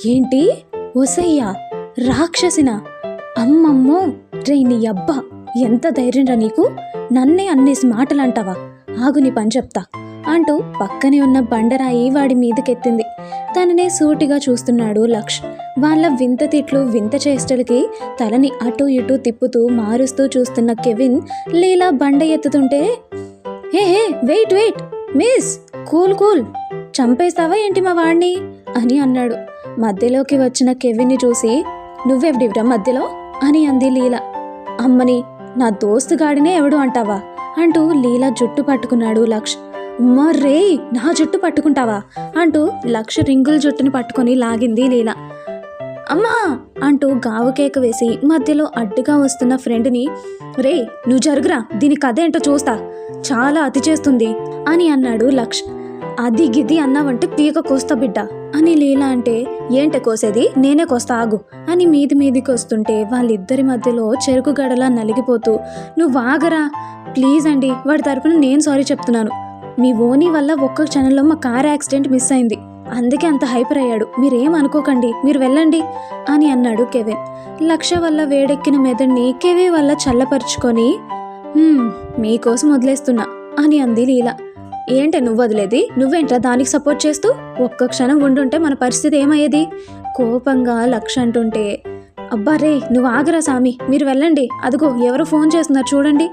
ఏంటి ఒసయ్యా రాక్షసినా? అమ్మమ్మో రే నీ అబ్బా, ఎంత ధైర్యంరా నీకు? నన్నే అన్నేసి మాటలంటావా? ఆగు నీ పని చెప్తా అంటూ పక్కనే ఉన్న బండరాయి వాడి మీదకెత్తింది. తననే సూటిగా చూస్తున్నాడు లక్ష్. వాళ్ళ వింత తిట్లు వింత చేష్టలకి తలని అటూ ఇటూ తిప్పుతూ మారుస్తూ చూస్తున్న కెవిన్ లీలా బండ ఎత్తుతుంటే, hey hey wait wait miss, cool cool, చంపేస్తావా ఏంటి మా వాడిని అని అన్నాడు. మధ్యలోకి వచ్చిన కెవిన్ని చూసి, నువ్వెవడివ్రా మధ్యలో అని అంది లీలా. అమ్మని, నా దోస్తు గాడినే ఎవడు అంటావా అంటూ లీలా జుట్టు పట్టుకున్నాడు లక్ష్. మర్రే, నా జుట్టు పట్టుకుంటావా అంటూ లక్ష రింగుల జుట్టుని పట్టుకొని లాగింది లీలా. అమ్మా అంటూ గావు కేక వేసి మధ్యలో అడ్డుగా వస్తున్న ఫ్రెండ్ని, రే నువ్వు జరుగురా, దీని కథ ఏంటో చూస్తా, చాలా అతి చేస్తుంది అని అన్నాడు లక్ష్. అది గిది అన్నావంటే పీక కోస్తా బిడ్డ అని లీలా అంటే, ఏంటే కోసేది, నేనే కోస్తా ఆగు అని మీదికి వస్తుంటే వాళ్ళిద్దరి మధ్యలో చెరుకు గడలా నలిగిపోతూ, నువ్వు ఆగరా ప్లీజ్ అండి, వాడి తరపున నేను సారీ చెప్తున్నాను. మీ ఓనీ వల్ల ఒక్క క్షణంలో మా కార్ యాక్సిడెంట్ మిస్ అయింది, అందుకే అంత హైపర్ అయ్యాడు, మీరేం అనుకోకండి, మీరు వెళ్ళండి అని అన్నాడు కెవిన్. లక్ష వల్ల వేడెక్కిన మెదడుని కెవి వల్ల చల్లపరుచుకొని, మీకోసం వదిలేస్తున్నా అని అంది లీలా. ఏంటే నువ్వు వదిలేది, నువ్వేంట్రా దానికి సపోర్ట్ చేస్తూ? ఒక్క క్షణం ఉండుంటే మన పరిస్థితి ఏమయ్యేది కోపంగా లక్ష అంటుంటే, అబ్బా రే నువ్వు ఆగరా సామి, మీరు వెళ్ళండి, అదిగో ఎవరో ఫోన్ చేస్తున్నారు చూడండి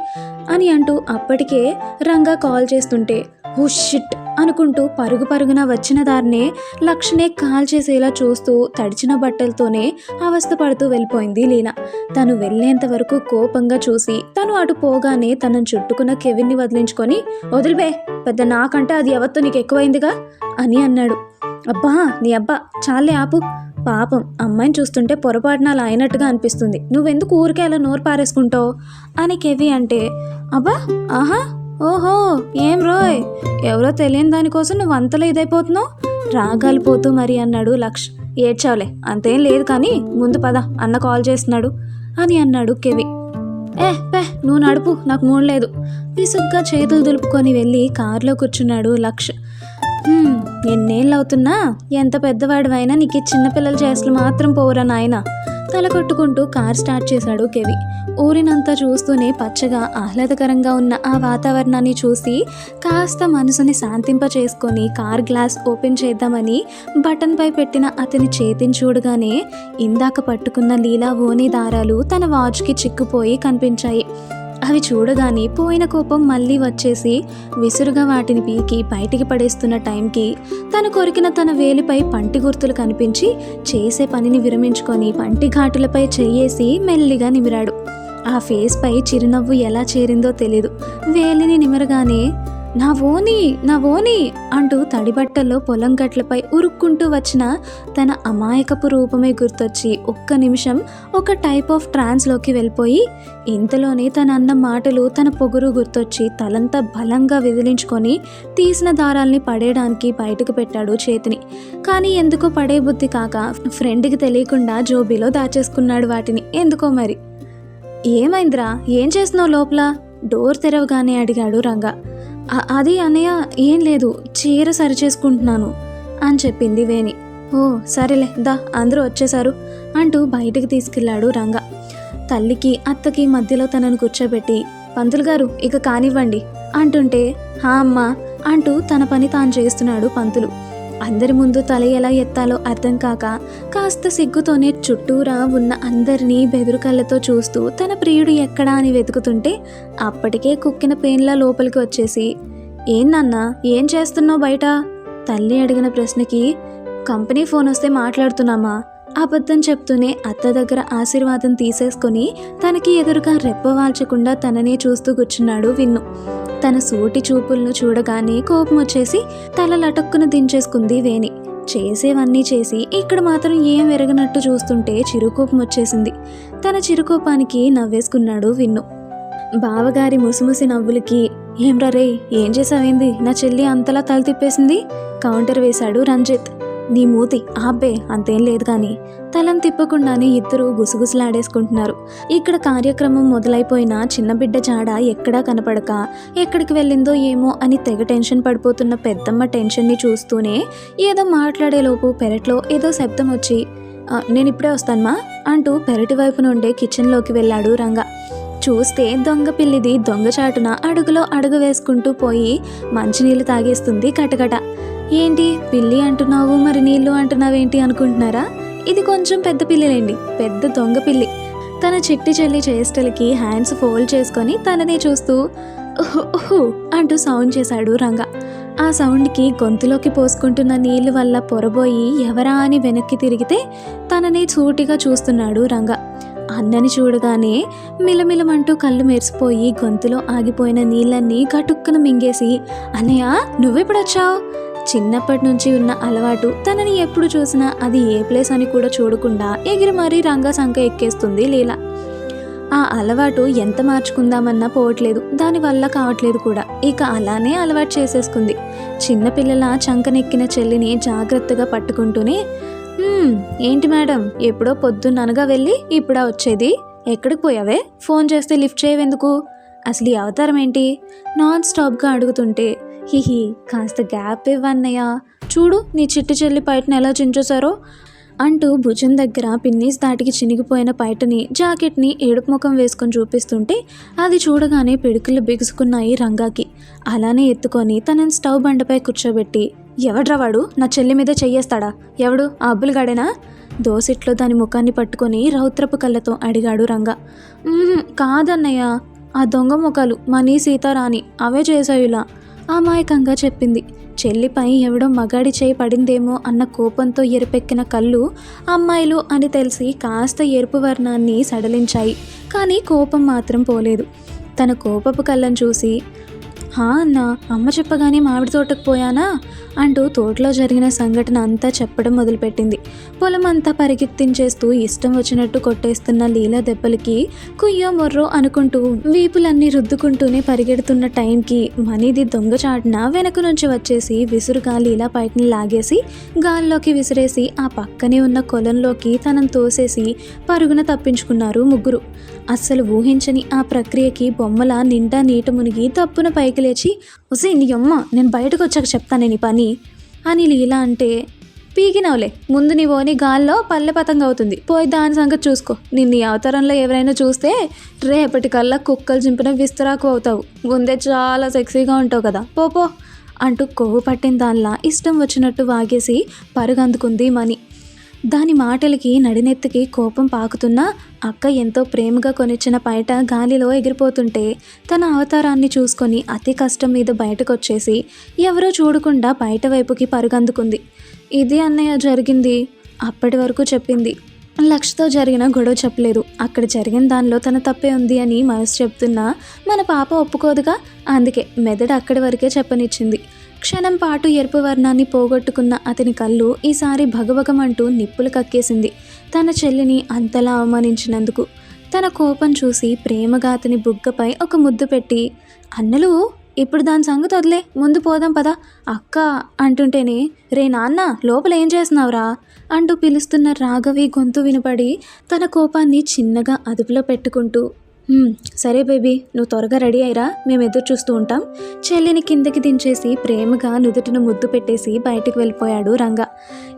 అని అంటూ అప్పటికే రంగా కాల్ చేస్తుంటే, ఓ షిట్ అనుకుంటూ పరుగున వచ్చిన దారినే లక్షనే కాల్ చేసేలా చూస్తూ తడిచిన బట్టలతోనే అవస్థ పడుతూ వెళ్ళిపోయింది లీలా. తను వెళ్ళేంత వరకు కోపంగా చూసి తను అటు పోగానే తనను చుట్టుకున్న కెవిన్ని వదిలించుకొని, వదిలిపే, పెద్ద నాకంటే అది ఎవరితో నీకు ఎక్కువైందిగా అని అన్నాడు. అబ్బా నీ అబ్బా చాలే ఆపు, పాపం అమ్మాయిని చూస్తుంటే పొరపాటున అలా అయినట్టుగా అనిపిస్తుంది, నువ్వెందుకు ఊరికే అలా నోరు పారేసుకుంటావు అని కెవి అంటే, అబ్బా ఆహా ఓహో ఏం రోయ్, ఎవరో తెలియని దానికోసం నువ్వు అంతలో ఇదైపోతున్నావు, రాగాలిపోతూ మరి అన్నాడు లక్ష్. ఏడ్చావులే అంతేం లేదు కానీ ముందు పద, అన్న కాల్ చేస్తున్నాడు అని అన్నాడు కెవి. నువ్వు నడుపు, నాకు మూడు లేదు విసుగ్గా చేతులు దులుపుకొని వెళ్ళి కారులో కూర్చున్నాడు లక్ష్. ఎన్నేళ్ళు అవుతున్నా, ఎంత పెద్దవాడివైనా నీకు చిన్నపిల్లల చేష్టలు మాత్రం పోరా నాయన తల కొట్టుకుంటూ కార్ స్టార్ట్ చేశాడు కెవి. ఊరినంతా చూస్తూనే పచ్చగా ఆహ్లాదకరంగా ఉన్న ఆ వాతావరణాన్ని చూసి కాస్త మనసుని శాంతింప చేసుకొని కార్ గ్లాస్ ఓపెన్ చేద్దామని బటన్పై పెట్టిన అతని చేతిని చూడగానే ఇందాక పట్టుకున్న లీలా ఓని దారాలు తన వాచ్కి చిక్కుపోయి కనిపించాయి. అవి చూడగానే పోయిన కోపం మళ్ళీ వచ్చేసి విసురుగా వాటిని పీకి బయటికి పడేస్తున్న టైంకి తను కొరికిన తన వేలిపై పంటి గుర్తులు కనిపించి చేసే పనిని విరమించుకొని పంటి ఘాటులపై చెయ్యేసి మెల్లిగా నిమిరాడు. ఆ ఫేస్ పై చిరునవ్వు ఎలా చేరిందో తెలీదు. వేలిని నిమరగానే నా ఓని అంటూ తడిబట్టల్లో పొలం గట్లపై ఉరుక్కుంటూ వచ్చిన తన అమాయకపు రూపమే గుర్తొచ్చి ఒక్క నిమిషం ఒక టైప్ ఆఫ్ ట్రాన్స్లోకి వెళ్ళిపోయి ఇంతలోనే తన అన్న మాటలు తన పొగురు గుర్తొచ్చి తలంతా బలంగా విదిలించుకొని తీసిన దారాల్ని పడేయడానికి బయటకు పెట్టాడు చేతిని. కానీ ఎందుకో పడే బుద్ధి కాక ఫ్రెండ్కి తెలియకుండా జోబీలో దాచేసుకున్నాడు వాటిని. ఎందుకో మరి. ఏమైందిరా, ఏం చేస్తున్నావు లోపల డోర్ తెరవగానే అడిగాడు రంగా. అది అన్నయ్య ఏం లేదు, చీర సరిచేసుకుంటున్నాను అని చెప్పింది వేణి. ఓ సరేలే దా, అందరూ వచ్చేశారు అంటూ బయటకు తీసుకెళ్లాడు రంగా. తల్లికి అత్తకి మధ్యలో తనను కూర్చోబెట్టి, పంతులు గారు ఇక కానివ్వండి అంటుంటే, హా అమ్మా అంటూ తన పని తాను చేస్తున్నాడు పంతులు. అందరి ముందు తల ఎలా ఎత్తాలో అర్థం కాక కాస్త సిగ్గుతోనే చుట్టూరా ఉన్న అందరినీ బెదురు కళ్ళతో చూస్తూ తన ప్రియుడు ఎక్కడా అని వెతుకుతుంటే అప్పటికే కుక్కిన పెయిన్లా లోపలికి వచ్చేసి, ఏందన్నా ఏం చేస్తున్నావు బయట తల్లి అడిగిన ప్రశ్నకి, కంపెనీ ఫోన్ వస్తే మాట్లాడుతున్నామా అబద్ధం చెప్తూనే అత్త దగ్గర ఆశీర్వాదం తీసేసుకొని తనకి ఎదురుగా రెప్పవాల్చకుండా తననే చూస్తూ కూర్చున్నాడు విన్ను. తన సూటి చూపులను చూడగానే కోపం వచ్చేసి తల లటక్కున దించేసుకుంది వేణి. చేసేవన్నీ చేసి ఇక్కడ మాత్రం ఏం ఎరగనట్టు చూస్తుంటే చిరుకోపం వచ్చేసింది. తన చిరుకోపానికి నవ్వేసుకున్నాడు విన్ను. బావగారి ముసిముసి నవ్వులకి, ఏంరా రే ఏం చేసావేంది, నా చెల్లి అంతలా తల తిప్పేసింది కౌంటర్ వేశాడు రంజిత్. నీ మూతి ఆబ్బే అంతేం లేదు కానీ తలం తిప్పకుండానే ఇద్దరు గుసగుసలాడేసుకుంటున్నారు. ఇక్కడ కార్యక్రమం మొదలైపోయిన చిన్న బిడ్డ జాడ ఎక్కడా కనపడక ఎక్కడికి వెళ్ళిందో ఏమో అని తెగ టెన్షన్ పడిపోతున్న పెద్దమ్మ టెన్షన్ని చూస్తూనే ఏదో మాట్లాడేలోపు పెరట్లో ఏదో శబ్దం వచ్చి నేను ఇప్పుడే వస్తానమ్మా అంటూ పెరటి వైపు నుండే కిచెన్లోకి వెళ్ళాడు రంగా. చూస్తే దొంగ పిల్లిది దొంగచాటున అడుగులో అడుగు వేసుకుంటూ పోయి మంచినీళ్ళు తాగేస్తుంది కటకట. ఏంటి పిల్లి అంటున్నావు మరి నీళ్ళు అంటున్నావేంటి అనుకుంటున్నారా? ఇది కొంచెం పెద్ద పిల్లిలేండి, పెద్ద దొంగ పిల్లి. తన చిట్టి చెల్లి చేష్టలకి హ్యాండ్స్ ఫోల్డ్ చేసుకొని తననే చూస్తూ ఉహు అంటూ సౌండ్ చేశాడు రంగా. ఆ సౌండ్కి గొంతులోకి పోసుకుంటున్న నీళ్ళు వల్ల పొరబోయి ఎవరా అని వెనక్కి తిరిగితే తనని సూటిగా చూస్తున్నాడు రంగా. అన్నని చూడగానే మిలమిలమంటూ కళ్ళు మెరిసిపోయి గొంతులో ఆగిపోయిన నీళ్ళన్నీ గటుక్కున మింగేసి అన్నయ్య నువ్వెప్పుడొచ్చావు? చిన్నప్పటి నుంచి ఉన్న అలవాటు తనని ఎప్పుడు చూసినా అది ఏ ప్లేస్ అని కూడా చూడకుండా ఎగిరి మరీ రంగా సంక ఎక్కేస్తుంది లీల. ఆ అలవాటు ఎంత మార్చుకుందామన్నా పోవట్లేదు, దానివల్ల కావట్లేదు కూడా. ఇక అలానే అలవాటు చేసేసుకుంది. చిన్నపిల్లల చంకనెక్కిన చెల్లిని జాగ్రత్తగా పట్టుకుంటూనే ఏంటి మేడం ఎప్పుడో పొద్దున్ననగా వెళ్ళి ఇప్పుడా వచ్చేది? ఎక్కడికి పోయావే? ఫోన్ చేస్తే లిఫ్ట్ చేయవెందుకు? అసలు ఈ అవతారం ఏంటి? నాన్ స్టాప్గా అడుగుతుంటే హిహి కాస్త గ్యాప్ ఇవ్వన్నయ్యా, చూడు నీ చిట్టి చెల్లి పైటను ఎలా చించేశారో అంటూ భుజం దగ్గర పిన్నీస్ దాటికి చినిగిపోయిన పైటని జాకెట్ని ఏడుపు ముఖం వేసుకొని చూపిస్తుంటే అది చూడగానే పిడుకులు బిగుసుకున్నాయి రంగాకి. అలానే ఎత్తుకొని తనని స్టవ్ బండపై కూర్చోబెట్టి ఎవడ్రా వాడు నా చెల్లి మీద చెయ్యేస్తాడా? ఎవడు ఆ అబ్బులుగాడేనా? దోసిట్లో దాని ముఖాన్ని పట్టుకొని రౌద్రపు కళ్ళతో అడిగాడు రంగా. కాదన్నయ్య, ఆ దొంగ ముఖాలు మనీ సీతారాణి అవే చేశాయులా అమాయకంగా చెప్పింది. చెల్లిపై ఎవడో మగాడి చేయి పడిందేమో అన్న కోపంతో ఎరుపెక్కిన కళ్ళు అమ్మాయిలు అని తెలిసి కాస్త ఎరుపు వర్ణాన్ని సడలించాయి. కానీ కోపం మాత్రం పోలేదు. తన కోపపు కళ్ళను చూసి అన్నా అమ్మ చెప్పగానే మామిడి తోటకు పోయానా అంటూ తోటలో జరిగిన సంఘటన అంతా చెప్పడం మొదలుపెట్టింది. పొలం అంతా పరిగెత్తించేస్తూ ఇష్టం వచ్చినట్టు కొట్టేస్తున్న లీలా దెబ్బలకి కుయ్యో మొర్రో అనుకుంటూ వీపులన్నీ రుద్దుకుంటూనే పరిగెడుతున్న టైంకి మనీది దొంగచాటున వెనక నుంచి వచ్చేసి విసురుగా లీలా పైటని లాగేసి గాల్లోకి విసిరేసి ఆ పక్కనే ఉన్న కొలంలోకి తనను తోసేసి పరుగున తప్పించుకున్నారు ముగ్గురు. అస్సలు ఊహించని ఆ ప్రక్రియకి బొమ్మల నిండా నీట మునిగి తప్పున పైకి లేచి ఉసే నీ అమ్మ నేను బయటకు వచ్చాక చెప్తానే నీ పని అని లీలా అంటే పీకినవులే ముందు నీ ఓని గాల్లో పల్లె పతంగా అవుతుంది, పోయి దాని సంగతి చూసుకో. నిన్ను ఈ అవతారంలో ఎవరైనా చూస్తే రేపటికల్లా కుక్కలు చింపిన విస్తరాకు అవుతావు, ముందే చాలా సెక్సీగా ఉంటావు కదా పోపో అంటూ కొవ్వు పట్టిన దానిలా ఇష్టం వచ్చినట్టు వాగేసి పరుగందుకుంది మణి. దాని మాటలకి నడినెత్తికి కోపం పాకుతున్నా అక్క ఎంతో ప్రేమగా కొనిచ్చిన పైట గాలిలో ఎగిరిపోతుంటే తన అవతారాన్ని చూసుకొని అతి కష్టం మీద బయటకు వచ్చేసి ఎవరో చూడకుండా బయట వైపుకి పరుగందుకుంది. ఇది అన్నయ్య జరిగింది అప్పటి వరకు చెప్పింది. లక్ష్తో జరిగిన గొడవ చెప్పలేదు. అక్కడ జరిగిన దానిలో తన తప్పే ఉంది అని మనసు చెప్తున్నా మన పాప ఒప్పుకోదుగా, అందుకే మెదడు అక్కడి వరకే చెప్పనిచ్చింది. క్షణం పాటు ఎరుపు వర్ణాన్ని పోగొట్టుకున్న అతని కళ్ళు ఈసారి భగభగమంటూ నిప్పులు కక్కేసింది తన చెల్లిని అంతలా అవమానించినందుకు. తన కోపం చూసి ప్రేమగా అతని బుగ్గపై ఒక ముద్దు పెట్టి అన్నలు ఇప్పుడు దాని సంగతి వదిలే ముందు పోదాం పదా అక్క అంటుంటేనే రే నాన్న లోపల ఏం చేస్తున్నావురా అంటూ పిలుస్తున్న రాఘవి గొంతు వినపడి తన కోపాన్ని చిన్నగా అదుపులో పెట్టుకుంటూ సరే బేబీ నువ్వు త్వరగా రెడీ అయ్యిరా, మేము ఎదురు చూస్తూ ఉంటాం. చెల్లిని కిందకి దించేసి ప్రేమగా నుదుటిన ముద్దు పెట్టేసి బయటకు వెళ్ళిపోయాడు రంగా.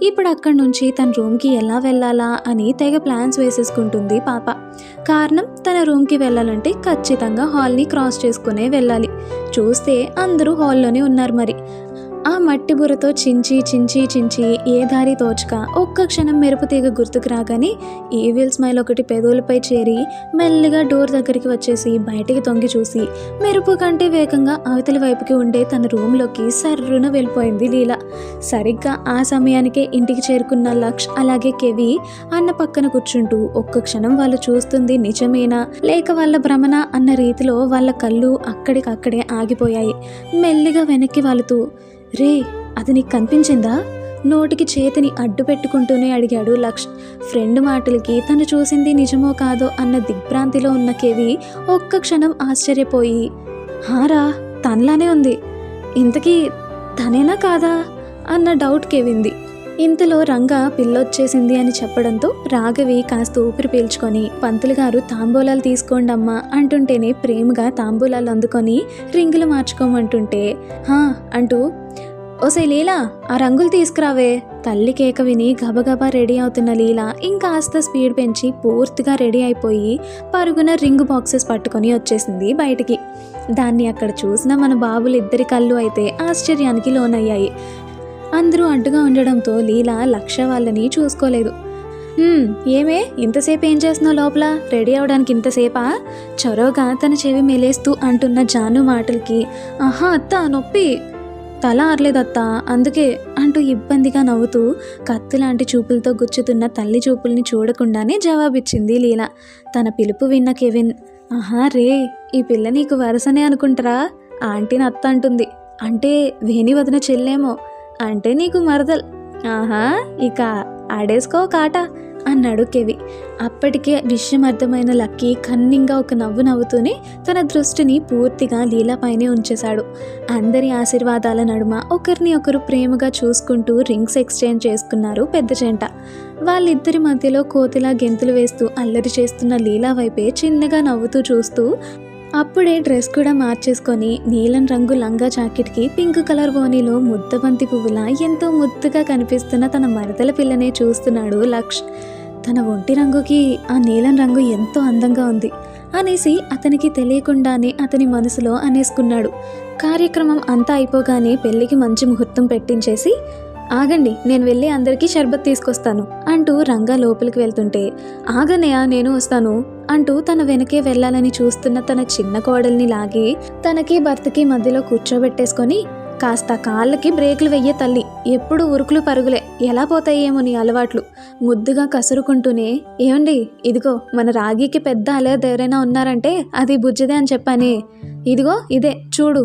ఇప్పుడు అక్కడి నుంచి తన రూమ్కి ఎలా వెళ్ళాలా అని తెగ ప్లాన్స్ వేసేసుకుంటుంది పాప. కారణం తన రూమ్కి వెళ్ళాలంటే ఖచ్చితంగా హాల్ని క్రాస్ చేసుకునే వెళ్ళాలి. చూస్తే అందరూ హాల్లోనే ఉన్నారు. మరి ఆ మట్టి బుర్రతో చించి చించి చించి ఏ దారి తోచక ఒక్క క్షణం మెరుపు తీగ గుర్తుకు రాగానే ఈవిల్ స్మైల్ ఒకటి పెదవులపై చేరి మెల్లిగా డోర్ దగ్గరికి వచ్చేసి బయటికి తొంగి చూసి మెరుపు కంటే వేగంగా అవతలి వైపుకి ఉండే తన రూమ్లోకి సర్రున వెళ్ళిపోయింది లీల. సరిగ్గా ఆ సమయానికే ఇంటికి చేరుకున్న లక్ష్ అలాగే కెవి అన్న పక్కన కూర్చుంటూ ఒక్క క్షణం వాళ్ళు చూస్తుంది నిజమేనా లేక వాళ్ళ భ్రమణ అన్న రీతిలో వాళ్ళ కళ్ళు అక్కడికక్కడే ఆగిపోయాయి. మెల్లిగా వెనక్కి వాలుతూ రే అది నీకు కనిపించిందా నోటికి చేతిని అడ్డు పెట్టుకుంటూనే అడిగాడు లక్ష్. ఫ్రెండ్ మాటలకి తను చూసింది నిజమో కాదో అన్న దిగ్భ్రాంతిలో ఉన్న కేవి ఒక్క క్షణం ఆశ్చర్యపోయి హారా తనలానే ఉంది, ఇంతకీ తనేనా కాదా అన్న డౌట్ కేవింది. ఇంతలో రంగా పిల్లొచ్చేసింది అని చెప్పడంతో రాఘవి కాస్త ఊపిరి పీల్చుకొని పంతులు గారు తాంబూలాలు తీసుకోండమ్మా అంటుంటేనే ప్రేమగా తాంబూలాలు అందుకొని రింగులు మార్చుకోమంటుంటే హా అంటూ ఓసే లీలా ఆ రంగులు తీసుకురావే. తల్లి కేక విని గబగబా రెడీ అవుతున్న లీలా ఇంకాస్త స్పీడ్ పెంచి పూర్తిగా రెడీ అయిపోయి పరుగున రింగు బాక్సెస్ పట్టుకొని వచ్చేసింది బయటికి. దాన్ని అక్కడ చూసిన మన బాబులు ఇద్దరి కళ్ళు అయితే ఆశ్చర్యానికి లోనయ్యాయి. అందరూ అడ్డుగా ఉండడంతో లీలా లక్ష వాళ్ళని చూసుకోలేదు. ఏమే ఇంతసేపు ఏం చేస్తున్నావు లోపల? రెడీ అవడానికి ఇంతసేపా? చొరవగా తన చెవి మెలేస్తూ అంటున్న జాను మాటలకి ఆహా అత్త నొప్పి, తల ఆరలేదత్తా అందుకే అంటూ ఇబ్బందిగా నవ్వుతూ కత్తిలాంటి చూపులతో గుచ్చుతున్న తల్లి చూపుల్ని చూడకుండానే జవాబిచ్చింది లీలా. తన పిలుపు విన్న కెవిన్ ఆహా రే ఈ పిల్ల నీకు వరసనే అనుకుంటారా? ఆంటీని అత్త అంటుంది అంటే వేణి వదిన చెల్లేమో, అంటే నీకు మరదల్. ఆహా ఇక ఆడేసుకో కాట అన్నాడు కెవి. అప్పటికే విషయం అర్థమైన లక్కీ కన్నింగా ఒక నవ్వు నవ్వుతూనే తన దృష్టిని పూర్తిగా లీలాపైనే ఉంచేశాడు. అందరి ఆశీర్వాదాల నడుమ ఒకరిని ఒకరు ప్రేమగా చూసుకుంటూ రింగ్స్ ఎక్స్చేంజ్ చేసుకున్నారు పెద్ద జంట. వాళ్ళిద్దరి మధ్యలో కోతిలా గెంతులు వేస్తూ అల్లరి చేస్తున్న లీలా వైపే చిన్నగా నవ్వుతూ చూస్తూ అప్పుడే డ్రెస్ కూడా మార్చేసుకొని నీలం రంగు లంగా జాకెట్కి పింక్ కలర్ ఓనీలో ముద్దబంతి పువ్వులా ఎంతో ముద్దుగా కనిపిస్తున్న తన మరదల పిల్లనే చూస్తున్నాడు లక్ష్. తన ఒంటి రంగుకి ఆ నీలం రంగు ఎంతో అందంగా ఉంది అనేసి అతనికి తెలియకుండానే అతని మనసులో అనేసుకున్నాడు. కార్యక్రమం అంతా అయిపోగానే పెళ్లికి మంచి ముహూర్తం పెట్టించేసి ఆగండి నేను వెళ్ళి అందరికీ షర్బత్ తీసుకొస్తాను అంటూ రంగా లోపలికి వెళ్తుంటే ఆగనయ్య నేను వస్తాను అంటూ తన వెనకే వెళ్ళాలని చూస్తున్న తన చిన్న కోడల్ని లాగి తనకి భర్తకి మధ్యలో కూర్చోబెట్టేసుకొని కాస్త కాళ్ళకి బ్రేకులు వెయ్యే తల్లి, ఎప్పుడు ఉరుకులు పరుగులే, ఎలా పోతాయేమో నీ అలవాట్లు ముద్దుగా కసురుకుంటూనే ఏమండి ఇదిగో మన రాగికి పెద్ద అలర్ది ఎవరైనా ఉన్నారంటే అది బుజ్జిదే అని చెప్పానే, ఇదిగో ఇదే చూడు.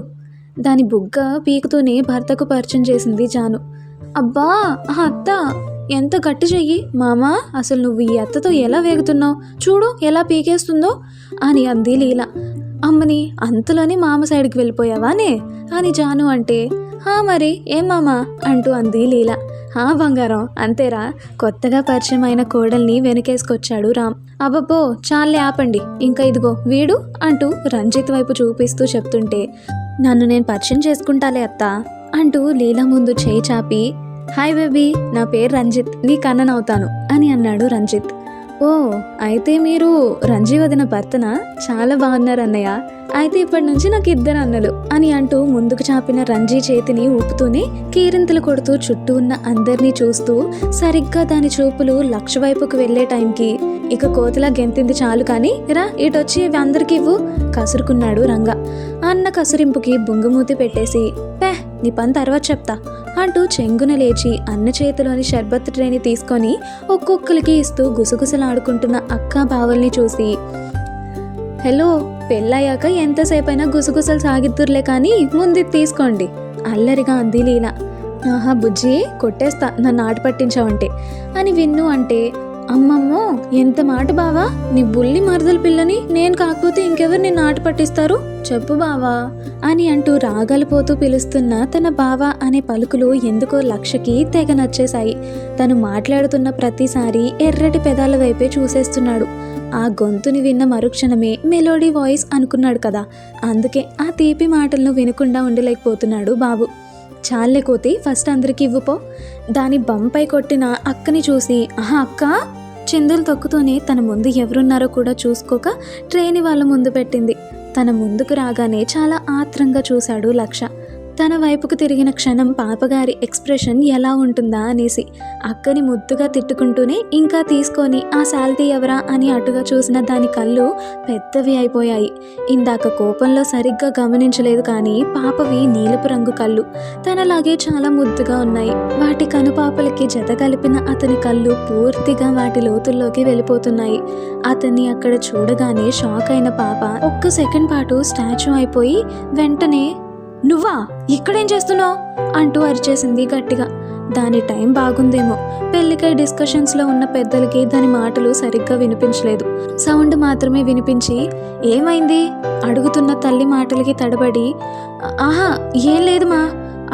దాని బుగ్గ పీకుతూనే భర్తకు పరిచయం చేసింది జాను. అబ్బా అత్త ఎంత గట్టి చెయ్యి మామా, అసలు నువ్వు ఈ అత్తతో ఎలా వేగుతున్నావు చూడు ఎలా పీకేస్తుందో అని అంది లీలా. అమ్మని అంతలోనే మామ సైడ్కి వెళ్ళిపోయావానే అని జాను అంటే హా మరి ఏం మామా అంటూ అంది లీలా. హా బంగారం అంతేరా. కొత్తగా పరిచయం అయిన కోడల్ని వెనకేసుకొచ్చాడు రామ్. అబ్బబ్బో చాలే ఆపండి, ఇంకా ఇదిగో వీడు అంటూ రంజిత్ వైపు చూపిస్తూ చెప్తుంటే నన్ను నేను పరిచయం చేసుకుంటాలే అత్త అంటూ లీలా ముందు చేయి చాపి హాయ్ బేబీ నా పేరు రంజిత్ నీ కన్ననవుతాను అని అన్నాడు రంజిత్. ఓ అయితే మీరు రంజీ వదిన భర్తనా? చాలా బాగున్నారు అన్నయ్య, అయితే ఇప్పటి నుంచి నాకు ఇద్దరు అన్నలు అని అంటూ ముందుకు చాపిన రంజీ చేతిని ఊపుతూనే కీరింతలు కొడుతూ చుట్టూ ఉన్న అందరినీ చూస్తూ సరిగ్గా దాని చూపులు లక్ష వైపుకు వెళ్లే టైంకి ఇక కోతిలా గెంతింది చాలు కానీ రా ఇటొచ్చి ఇవి అందరికి ఇవ్వు కసురుకున్నాడు రంగా. అన్న కసురింపుకి బుంగమూతి పెట్టేసి పే నీ పని తర్వాత చెప్తా అంటూ చెంగున లేచి అన్న చేతిలోని షర్బత్ ట్రేని తీసుకొని ఒక్కొక్కరికి ఇస్తూ గుసగుసలాడుకుంటున్న అక్క బావల్ని చూసి హలో పెళ్ళయ్యాక ఎంతసేపైనా గుసగుసలు సాగిద్దురులే కానీ ముందు తీసుకోండి అల్లరిగా అంది లీలా. ఆహా బుజ్జి కొట్టేస్తా నన్ను ఆట పట్టించావంటే అని విన్ను అంటే అమ్మమ్మో ఎంత మాట బావా, నీ బుల్లి మరదల పిల్లని నేను కాకపోతే ఇంకెవరు నిన్ను ఆట పట్టిస్తారు చెప్పు బావా అని అంటూ రాగలిపోతూ పిలుస్తున్న తన బావ అనే పలుకులు ఎందుకో లక్షకి తెగ నచ్చేశాయి. తను మాట్లాడుతున్న ప్రతిసారి ఎర్రటి పెదాల వైపే చూసేస్తున్నాడు. ఆ గొంతుని విన్న మరుక్షణమే మెలోడీ వాయిస్ అనుకున్నాడు కదా, అందుకే ఆ తీపి మాటలను వినకుండా ఉండలేకపోతున్నాడు బాబు. చాలే కోతి ఫస్ట్ అందరికి ఇవ్వుపో. దాని బంపై కొట్టిన అక్కని చూసి ఆహా అక్క చిందులు తొక్కుతూనే తన ముందు ఎవరున్నారో కూడా చూసుకోక ట్రేని వాళ్ళ ముందు పెట్టింది. తన ముందుకు రాగానే చాలా ఆత్రంగా చూశాడు లక్ష. తన వైపుకు తిరిగిన క్షణం పాపగారి ఎక్స్ప్రెషన్ ఎలా ఉంటుందా అనేసి అక్కని ముద్దుగా తిట్టుకుంటూనే ఇంకా తీసుకొని ఆ శాల్తీ ఎవరా అని అటుగా చూసిన దాని కళ్ళు పెద్దవి అయిపోయాయి. ఇందాక కోపంలో సరిగ్గా గమనించలేదు కానీ పాపవి నీలపు రంగు కళ్ళు తనలాగే చాలా ముద్దుగా ఉన్నాయి. వాటి కనుపాపలకి జత కలిపిన అతని కళ్ళు పూర్తిగా వాటి లోతుల్లోకి వెళ్ళిపోతున్నాయి. అతన్ని అక్కడ చూడగానే షాక్ అయిన పాప ఒక్క సెకండ్ పాటు స్టాచ్యూ అయిపోయి వెంటనే నువ్వా ఇక్కడేం చేస్తున్నావు అంటూ అరిచేసింది గట్టిగా. దాని టైం బాగుందేమో, పెళ్లికై డిస్కషన్స్లో ఉన్న పెద్దలకి దాని మాటలు సరిగ్గా వినిపించలేదు. సౌండ్ మాత్రమే వినిపించి ఏమైంది అడుగుతున్న తల్లి మాటలకి తడబడి ఆహా ఏం లేదు మా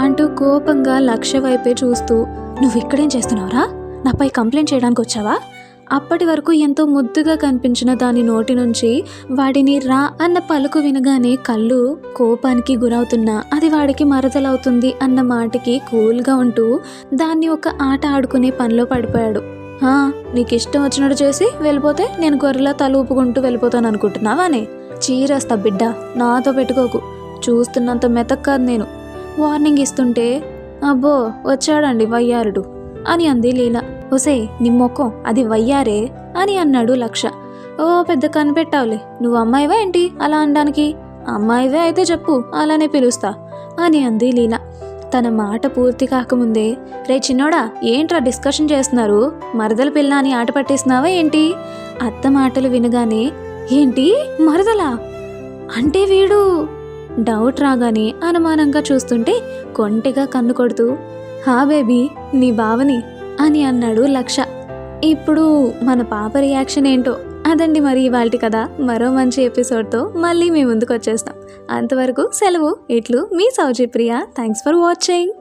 అంటూ కోపంగా లక్ష్య వైపే చూస్తూ, నువ్వు ఇక్కడేం చేస్తున్నావురా? నాపై కంప్లైంట్ చేయడానికి వచ్చావా? అప్పటి వరకు ఎంతో ముద్దుగా కనిపించిన దాని నోటి నుంచి వాడిని రా అన్న పలుకు వినగానే కళ్ళు కోపానికి గురవుతున్నా అది వాడికి మరదలవుతుంది అన్న మాటకి కూల్గా ఉంటూ దాన్ని ఒక ఆట ఆడుకునే పనిలో పడిపోయాడు. నీకు ఇష్టం వచ్చినట్టు చేసి వెళ్ళిపోతే నేను గొర్రెలా తల ఊపుకుంటూ వెళ్ళిపోతాను అనుకుంటున్నావానే? చీరేస్తా బిడ్డ, నాతో పెట్టుకోకు. చూస్తున్నంత మెతక్ కాదు నేను. వార్నింగ్ ఇస్తుంటే అబ్బో వచ్చాడండి వయ్యారుడు అని అంది లీల. ఒసే నిమ్మొక్కం, అది వయ్యారే అని అన్నాడు లక్ష్య. ఓ పెద్ద కనిపెట్టావులే, నువ్వు అమ్మాయివా ఏంటి అలా అనడానికి? అమ్మాయివే అయితే చెప్పు, అలానే పిలుస్తా అని అంది లీల. తన మాట పూర్తి కాకముందే, రే చిన్నోడా ఏంట్రా డిస్కషన్ చేస్తున్నారు? మరదల పిల్ల అని ఆట పట్టిస్తున్నావా ఏంటి? అత్త మాటలు వినగానే ఏంటి మరదలా అంటే వీడు డౌట్ రాగానే అనుమానంగా చూస్తుంటే కొంటెగా కన్ను కొడుతూ, హా బేబీ నీ బావని అని అన్నాడు లక్ష్య. ఇప్పుడు మన పాప రియాక్షన్ ఏంటో అదండి మరి ఇవాల్టి కథ. మరో మంచి ఎపిసోడ్తో మళ్ళీ మీ ముందుకు వచ్చేస్తాం. అంతవరకు సెలవు. ఇట్లు మీ సౌజీ ప్రియ. Thanks for watching.